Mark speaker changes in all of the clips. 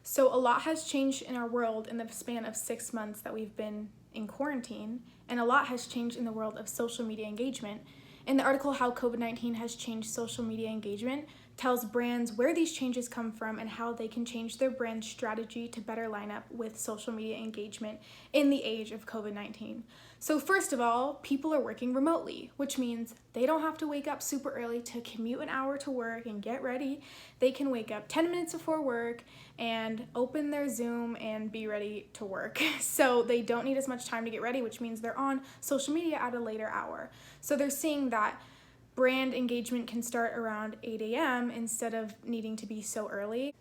Speaker 1: So a lot has changed in our world in the span of 6 months that we've been in quarantine, and a lot has changed in the world of social media engagement. In the article, How COVID-19 Has Changed Social Media Engagement, tells brands where these changes come from and how they can change their brand strategy to better line up with social media engagement in the age of COVID-19. So first of all, people are working remotely, which means they don't have to wake up super early to commute an hour to work and get ready. They can wake up 10 minutes before work and open their Zoom and be ready to work. So they don't need as much time to get ready, which means they're on social media at a later hour. So they're seeing that brand engagement can start around 8 a.m. instead of needing to be so early.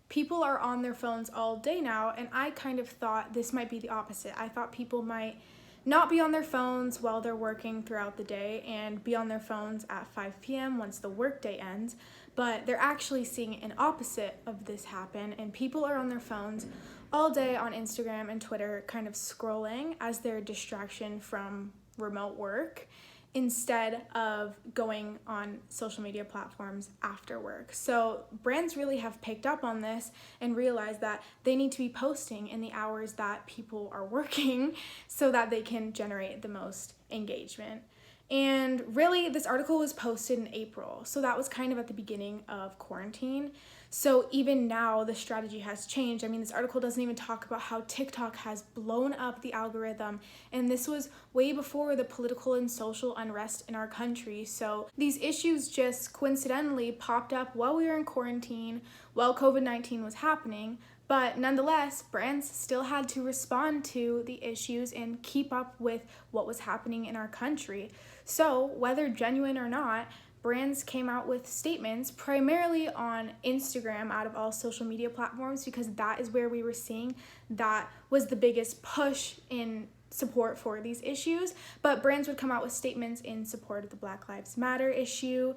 Speaker 1: People are on their phones all day now, and I kind of thought this might be the opposite. I thought people might not be on their phones while they're working throughout the day and be on their phones at 5 p.m. once the workday ends, but they're actually seeing an opposite of this happen, and people are on their phones all day on Instagram and Twitter kind of scrolling as their distraction from remote work instead of going on social media platforms after work. So brands really have picked up on this and realized that they need to be posting in the hours that people are working so that they can generate the most engagement. And really, this article was posted in April, so that was kind of at the beginning of quarantine. So even now, the strategy has changed. I mean, this article doesn't even talk about how TikTok has blown up the algorithm, and this was way before the political and social unrest in our country. So these issues just coincidentally popped up while we were in quarantine, while COVID-19 was happening. But nonetheless, brands still had to respond to the issues and keep up with what was happening in our country. So, whether genuine or not, brands came out with statements primarily on Instagram out of all social media platforms, because that is where we were seeing that was the biggest push in support for these issues. But brands would come out with statements in support of the Black Lives Matter issue,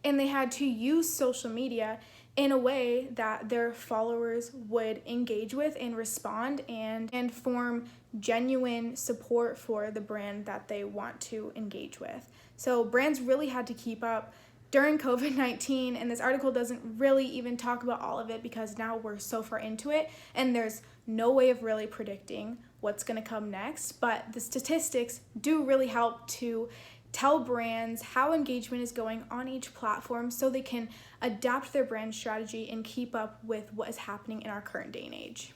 Speaker 1: and they had to use social media in a way that their followers would engage with and respond and form genuine support for the brand that they want to engage with. So brands really had to keep up during COVID-19, and this article doesn't really even talk about all of it because now we're so far into it and there's no way of really predicting what's going to come next. But the statistics do really help to tell brands how engagement is going on each platform so they can adapt their brand strategy and keep up with what is happening in our current day and age.